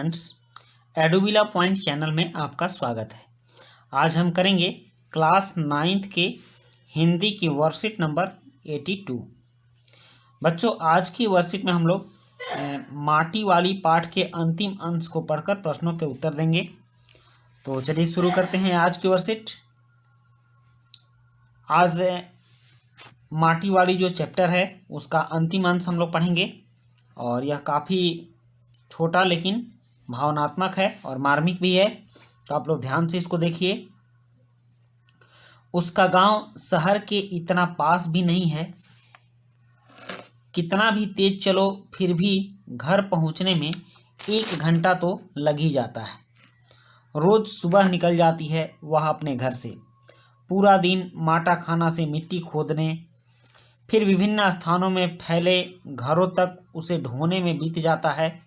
Students, एडुविला point channel में आपका स्वागत है। आज हम करेंगे क्लास 9th के हिंदी की वर्कशीट नंबर 82। बच्चों, आज की वर्कशीट में हम लोग माटी वाली पाठ के अंतिम अंश को पढ़कर प्रश्नों के उत्तर देंगे। तो चलिए शुरू करते हैं आज की वर्कशीट। आज माटी वाली जो चैप्टर है उसका अंतिम अंश हम लोग पढ़ेंगे और यह काफ़ी छोटा लेकिन भावनात्मक है और मार्मिक भी है, तो आप लोग ध्यान से इसको देखिए। उसका गांव शहर के इतना पास भी नहीं है, कितना भी तेज चलो फिर भी घर पहुंचने में 1 घंटा तो लग ही जाता है। रोज सुबह निकल जाती है वह अपने घर से, पूरा दिन माटा खाना से मिट्टी खोदने, फिर विभिन्न स्थानों में फैले घरों तक उसे ढोने में बीत जाता है।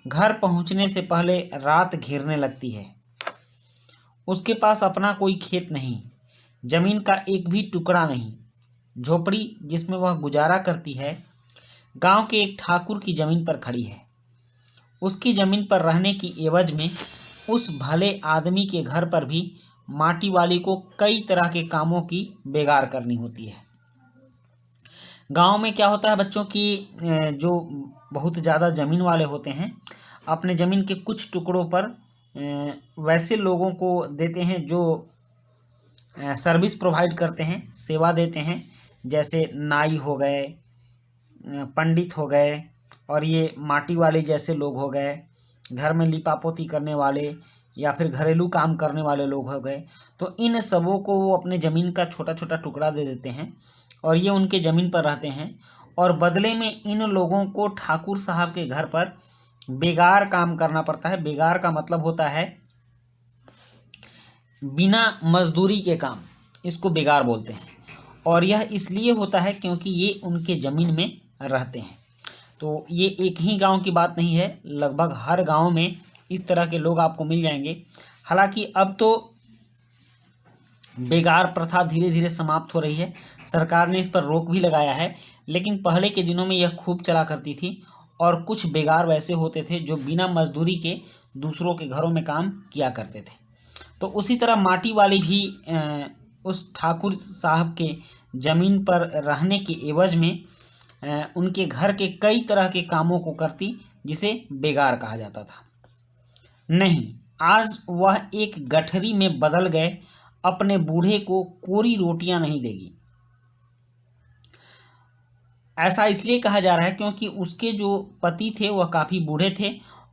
घर पहुंचने से पहले रात घिरने लगती है। उसके पास अपना कोई खेत नहीं, जमीन का एक भी टुकड़ा नहीं। झोपड़ी जिसमें वह गुजारा करती है गांव के एक ठाकुर की जमीन पर खड़ी है। उसकी जमीन पर रहने की एवज में उस भले आदमी के घर पर भी माटी वाली को कई तरह के कामों की बेगार करनी होती है। गांव में क्या होता है बच्चों की, जो बहुत ज़्यादा ज़मीन वाले होते हैं अपने ज़मीन के कुछ टुकड़ों पर वैसे लोगों को देते हैं जो सर्विस प्रोवाइड करते हैं, सेवा देते हैं, जैसे नाई हो गए, पंडित हो गए और ये माटी वाले जैसे लोग हो गए, घर में लिपापोती करने वाले या फिर घरेलू काम करने वाले लोग हो गए। तो इन सबों को वो अपने ज़मीन का छोटा छोटा टुकड़ा दे देते हैं और ये उनके ज़मीन पर रहते हैं और बदले में इन लोगों को ठाकुर साहब के घर पर बेगार काम करना पड़ता है। बेगार का मतलब होता है बिना मजदूरी के काम, इसको बेगार बोलते हैं। और यह इसलिए होता है क्योंकि ये उनके ज़मीन में रहते हैं। तो ये एक ही गांव की बात नहीं है, लगभग हर गांव में इस तरह के लोग आपको मिल जाएंगे। हालांकि अब तो बेगार प्रथा धीरे धीरे समाप्त हो रही है, सरकार ने इस पर रोक भी लगाया है, लेकिन पहले के दिनों में यह खूब चला करती थी। और कुछ बेगार वैसे होते थे जो बिना मजदूरी के दूसरों के घरों में काम किया करते थे। तो उसी तरह माटी वाली भी उस ठाकुर साहब के ज़मीन पर रहने के एवज में उनके घर के कई तरह के कामों को करती, जिसे बेगार कहा जाता था। नहीं, आज वह एक गठरी में बदल गए अपने बूढ़े को कोरी रोटियां नहीं देगी। ऐसा इसलिए कहा जा रहा है क्योंकि उसके जो पति थे वह काफ़ी बूढ़े थे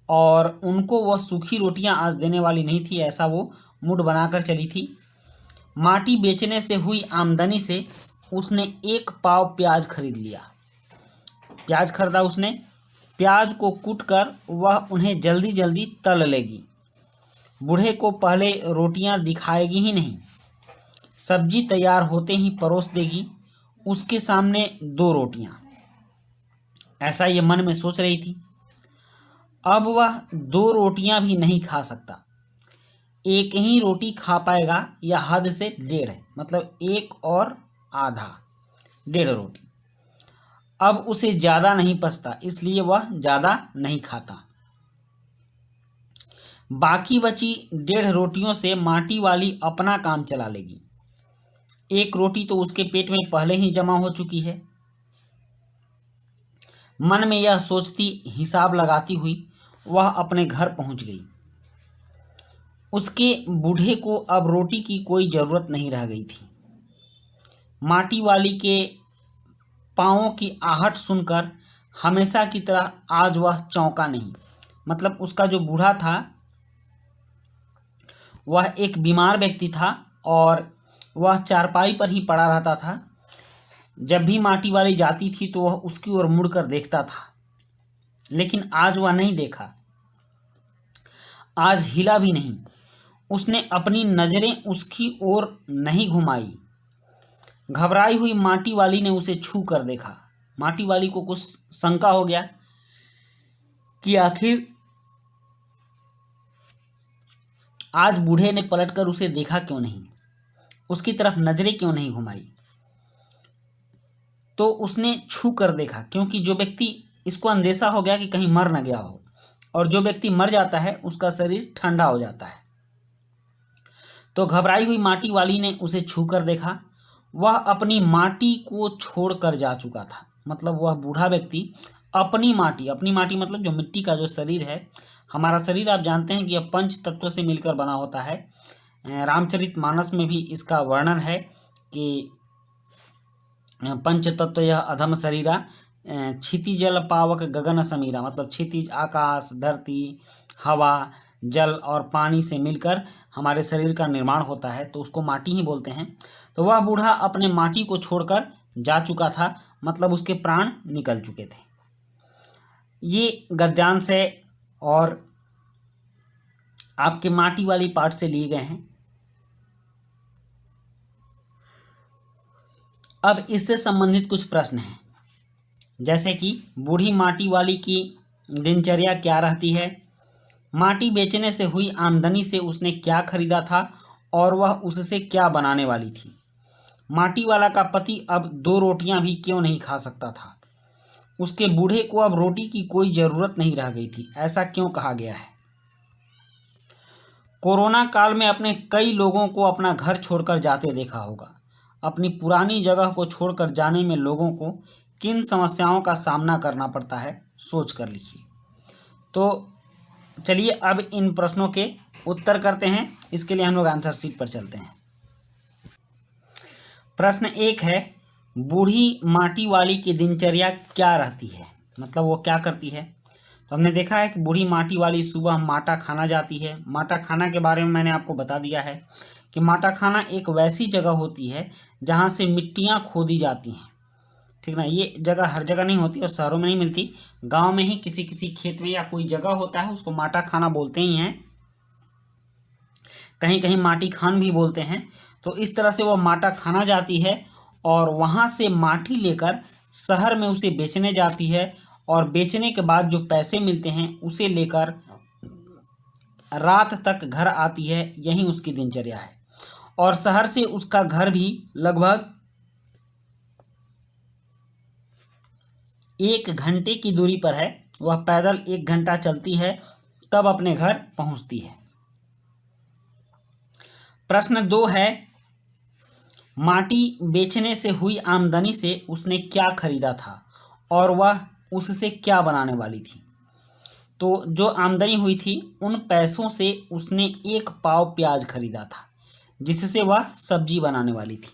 और उनको वह सूखी रोटियां आज देने वाली नहीं थी, ऐसा वो मूड बनाकर चली थी। माटी बेचने से हुई आमदनी से उसने 1 पाव प्याज खरीद लिया। प्याज खरीदा उसने, प्याज को कूट कर वह उन्हें जल्दी जल्दी तल लेगी। बूढ़े को पहले रोटियां दिखाएगी ही नहीं, सब्जी तैयार होते ही परोस देगी उसके सामने 2 रोटियां। ऐसा ये मन में सोच रही थी। अब वह 2 रोटियां भी नहीं खा सकता, 1 ही रोटी खा पाएगा या हद से 1.5, मतलब 1 और आधा, 1.5 रोटी। अब उसे ज़्यादा नहीं पचता, इसलिए वह ज़्यादा नहीं खाता। बाकी बची 1.5 रोटियों से माटी वाली अपना काम चला लेगी। 1 रोटी तो उसके पेट में पहले ही जमा हो चुकी है। मन में यह सोचती, हिसाब लगाती हुई वह अपने घर पहुंच गई। उसके बूढ़े को अब रोटी की कोई ज़रूरत नहीं रह गई थी। माटी वाली के पाँवों की आहट सुनकर हमेशा की तरह आज वह चौंका नहीं। मतलब उसका जो बूढ़ा था वह एक बीमार व्यक्ति था और वह चारपाई पर ही पड़ा रहता था। जब भी माटी वाली जाती थी तो वह उसकी ओर मुड़कर देखता था, लेकिन आज वह नहीं देखा, आज हिला भी नहीं। उसने अपनी नज़रें उसकी ओर नहीं घुमाई। घबराई हुई माटी वाली ने उसे छू कर देखा। माटी वाली को कुछ शंका हो गया कि आखिर आज बूढ़े ने पलटकर उसे देखा क्यों नहीं, उसकी तरफ नजरें क्यों नहीं घुमाई। तो उसने छू कर देखा, क्योंकि जो व्यक्ति, इसको अंदेशा हो गया कि कहीं मर न गया हो, और जो व्यक्ति मर जाता है उसका शरीर ठंडा हो जाता है। तो घबराई हुई माटी वाली ने उसे छूकर देखा, वह अपनी माटी को छोड़कर जा चुका था। मतलब वह बूढ़ा व्यक्ति अपनी माटी मतलब जो मिट्टी का जो शरीर है, हमारा शरीर आप जानते हैं कि यह पंच तत्व से मिलकर बना होता है। रामचरितमानस में भी इसका वर्णन है कि पंच तत्व यह अधम शरीरा, क्षितिजल पावक गगन समीरा, मतलब क्षितिज आकाश, धरती, हवा, जल और पानी से मिलकर हमारे शरीर का निर्माण होता है, तो उसको माटी ही बोलते हैं। तो वह बूढ़ा अपने माटी को छोड़कर जा चुका था, मतलब उसके प्राण निकल चुके थे। ये गद्यांश है और आपके माटी वाली पाठ से लिए गए हैं। अब इससे संबंधित कुछ प्रश्न हैं, जैसे कि बूढ़ी माटी वाली की दिनचर्या क्या रहती है, माटी बेचने से हुई आमदनी से उसने क्या खरीदा था और वह उससे क्या बनाने वाली थी, माटी वाला का पति अब 2 रोटियां भी क्यों नहीं खा सकता था, उसके बूढ़े को अब रोटी की कोई ज़रूरत नहीं रह गई थी, ऐसा क्यों कहा गया है। कोरोना काल में अपने कई लोगों को अपना घर छोड़कर जाते देखा होगा, अपनी पुरानी जगह को छोड़कर जाने में लोगों को किन समस्याओं का सामना करना पड़ता है, सोच कर लिखिए। तो चलिए अब इन प्रश्नों के उत्तर करते हैं। इसके लिए हम लोग आंसर शीट पर चलते हैं। प्रश्न 1 है, बूढ़ी माटी वाली की दिनचर्या क्या रहती है, मतलब वो क्या करती है। तो हमने देखा है कि बूढ़ी माटी वाली सुबह माटा खाना जाती है। माटा खाना के बारे में मैंने आपको बता दिया है कि माटा खाना एक वैसी जगह होती है जहाँ से मिट्टियाँ खोदी जाती हैं, ठीक ना। ये जगह हर जगह नहीं होती और शहरों में नहीं मिलती, गांव में ही किसी किसी खेत में या कोई जगह होता है, उसको माटा खाना बोलते ही हैं, कहीं कहीं माटी खान भी बोलते हैं। तो इस तरह से वो माटा खाना जाती है और वहाँ से माटी लेकर शहर में उसे बेचने जाती है और बेचने के बाद जो पैसे मिलते हैं उसे लेकर रात तक घर आती है। यही उसकी दिनचर्या है और शहर से उसका घर भी लगभग 1 घंटे की दूरी पर है। वह पैदल 1 घंटा चलती है तब अपने घर पहुंचती है। प्रश्न 2 है, माटी बेचने से हुई आमदनी से उसने क्या खरीदा था और वह उससे क्या बनाने वाली थी। तो जो आमदनी हुई थी उन पैसों से उसने 1 पाव प्याज खरीदा था जिससे वह सब्जी बनाने वाली थी।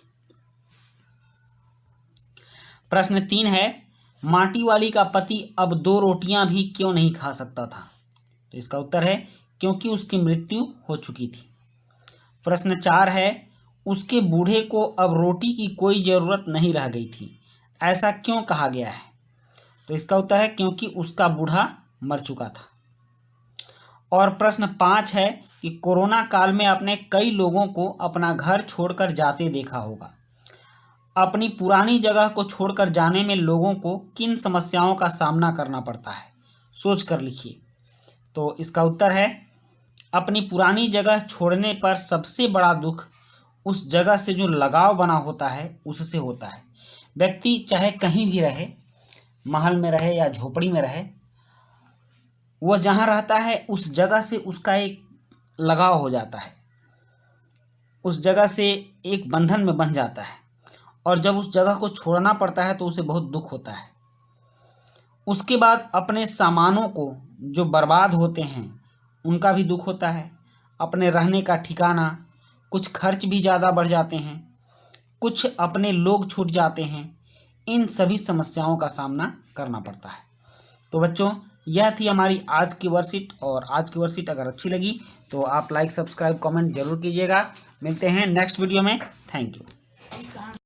प्रश्न 3 है, माटी वाली का पति अब 2 रोटियां भी क्यों नहीं खा सकता था। तो इसका उत्तर है क्योंकि उसकी मृत्यु हो चुकी थी। प्रश्न 4 है, उसके बूढ़े को अब रोटी की कोई ज़रूरत नहीं रह गई थी, ऐसा क्यों कहा गया है। तो इसका उत्तर है क्योंकि उसका बूढ़ा मर चुका था। और प्रश्न 5 है कि कोरोना काल में आपने कई लोगों को अपना घर छोड़कर जाते देखा होगा, अपनी पुरानी जगह को छोड़कर जाने में लोगों को किन समस्याओं का सामना करना पड़ता है, सोच कर लिखिए। तो इसका उत्तर है अपनी पुरानी जगह छोड़ने पर सबसे बड़ा दुख उस जगह से जो लगाव बना होता है उससे होता है। व्यक्ति चाहे कहीं भी रहे, महल में रहे या झोपड़ी में रहे, वह जहाँ रहता है उस जगह से उसका एक लगाव हो जाता है, उस जगह से एक बंधन में बंध जाता है और जब उस जगह को छोड़ना पड़ता है तो उसे बहुत दुख होता है। उसके बाद अपने सामानों को जो बर्बाद होते हैं उनका भी दुख होता है, अपने रहने का ठिकाना, कुछ खर्च भी ज़्यादा बढ़ जाते हैं, कुछ अपने लोग छूट जाते हैं, इन सभी समस्याओं का सामना करना पड़ता है। तो बच्चों, यह थी हमारी आज की वर्कशीट और आज की वर्कशीट अगर अच्छी लगी तो आप लाइक, सब्सक्राइब, कमेंट जरूर कीजिएगा। मिलते हैं नेक्स्ट वीडियो में। Thank you.